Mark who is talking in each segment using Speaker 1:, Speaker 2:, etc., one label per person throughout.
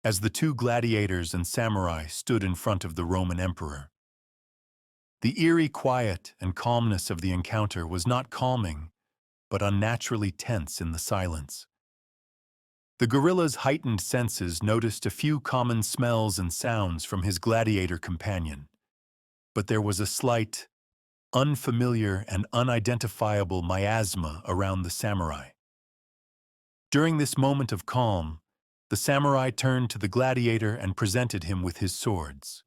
Speaker 1: as the two gladiators and samurai stood in front of the Roman emperor. The eerie quiet and calmness of the encounter was not calming, but unnaturally tense in the silence. The gorilla's heightened senses noticed a few common smells and sounds from his gladiator companion, but there was a slight, unfamiliar and unidentifiable miasma around the samurai. During this moment of calm, the samurai turned to the gladiator and presented him with his swords.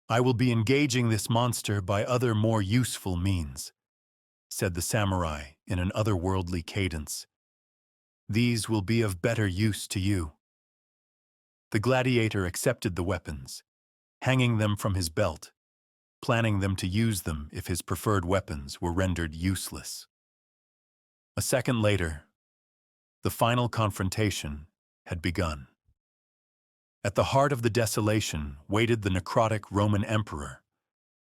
Speaker 1: "I will be engaging this monster by other more useful means," said the samurai in an otherworldly cadence. "These will be of better use to you." The gladiator accepted the weapons, hanging them from his belt, planning them to use them if his preferred weapons were rendered useless. A second later, the final confrontation had begun. At the heart of the desolation waited the necrotic Roman emperor,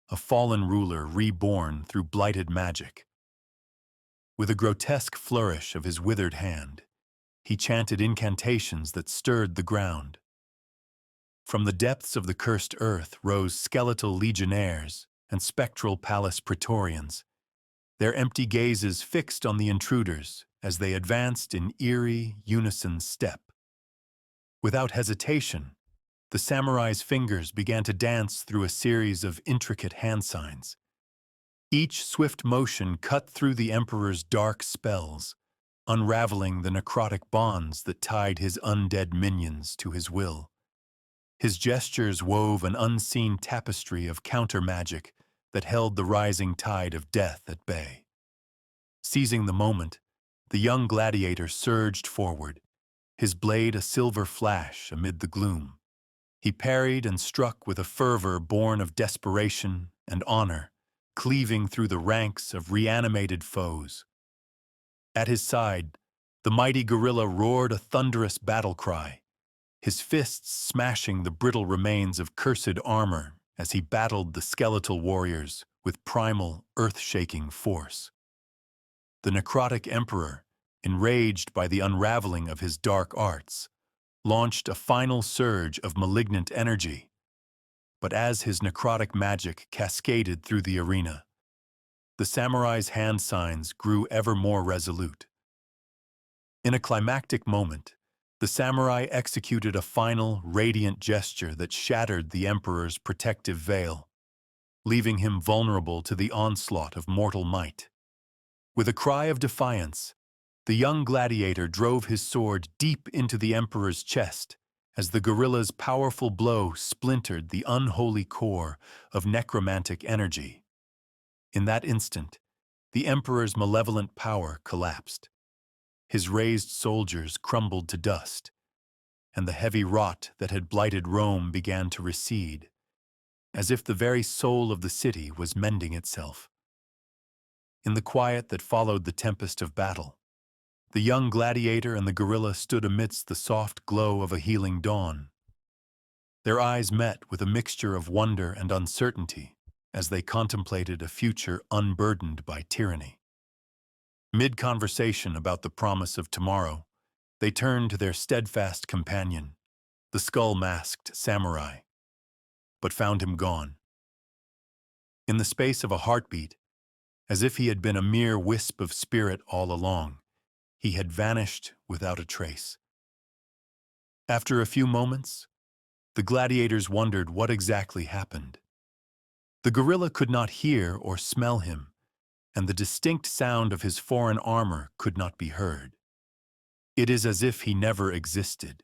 Speaker 1: a fallen ruler reborn through blighted magic. With a grotesque flourish of his withered hand, he chanted incantations that stirred the ground. From the depths of the cursed earth rose skeletal legionnaires and spectral palace praetorians, their empty gazes fixed on the intruders as they advanced in eerie, unison step. Without hesitation, the samurai's fingers began to dance through a series of intricate hand signs. Each swift motion cut through the emperor's dark spells, unraveling the necrotic bonds that tied his undead minions to his will. His gestures wove an unseen tapestry of counter-magic that held the rising tide of death at bay. Seizing the moment, the young gladiator surged forward, his blade a silver flash amid the gloom. He parried and struck with a fervor born of desperation and honor, cleaving through the ranks of reanimated foes. At his side, the mighty gorilla roared a thunderous battle cry, his fists smashing the brittle remains of cursed armor as he battled the skeletal warriors with primal, earth-shaking force. The necrotic emperor, enraged by the unraveling of his dark arts, launched a final surge of malignant energy. But as his necrotic magic cascaded through the arena, the samurai's hand signs grew ever more resolute. In a climactic moment, the samurai executed a final, radiant gesture that shattered the emperor's protective veil, leaving him vulnerable to the onslaught of mortal might. With a cry of defiance, the young gladiator drove his sword deep into the emperor's chest as the gorilla's powerful blow splintered the unholy core of necromantic energy. In that instant, the emperor's malevolent power collapsed. His raised soldiers crumbled to dust, and the heavy rot that had blighted Rome began to recede, as if the very soul of the city was mending itself. In the quiet that followed the tempest of battle, the young gladiator and the gorilla stood amidst the soft glow of a healing dawn. Their eyes met with a mixture of wonder and uncertainty as they contemplated a future unburdened by tyranny. Mid-conversation about the promise of tomorrow, they turned to their steadfast companion, the skull-masked samurai, but found him gone. In the space of a heartbeat, as if he had been a mere wisp of spirit all along, he had vanished without a trace. After a few moments, the gladiators wondered what exactly happened. The gorilla could not hear or smell him, and the distinct sound of his foreign armor could not be heard. It is as if he never existed.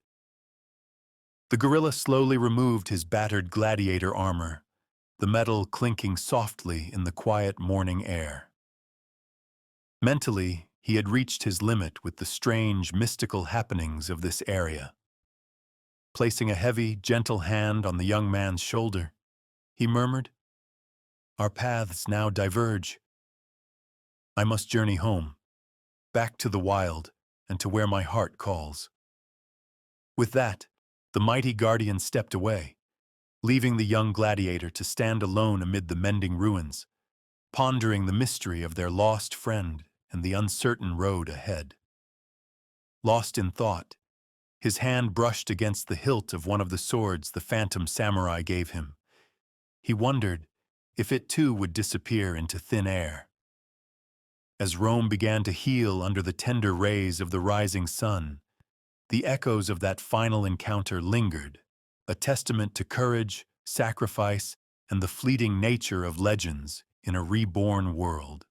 Speaker 1: The gorilla slowly removed his battered gladiator armor, the metal clinking softly in the quiet morning air. Mentally, he had reached his limit with the strange, mystical happenings of this area. Placing a heavy, gentle hand on the young man's shoulder, he murmured, "Our paths now diverge. I must journey home, back to the wild and to where my heart calls." With that, the mighty guardian stepped away, leaving the young gladiator to stand alone amid the mending ruins, pondering the mystery of their lost friend and the uncertain road ahead. Lost in thought, His hand brushed against the hilt of one of the swords the phantom samurai gave him. He wondered if it too would disappear into thin air. As Rome began to heal under the tender rays of the rising sun, the echoes of that final encounter lingered, a testament to courage, sacrifice, and the fleeting nature of legends in a reborn world.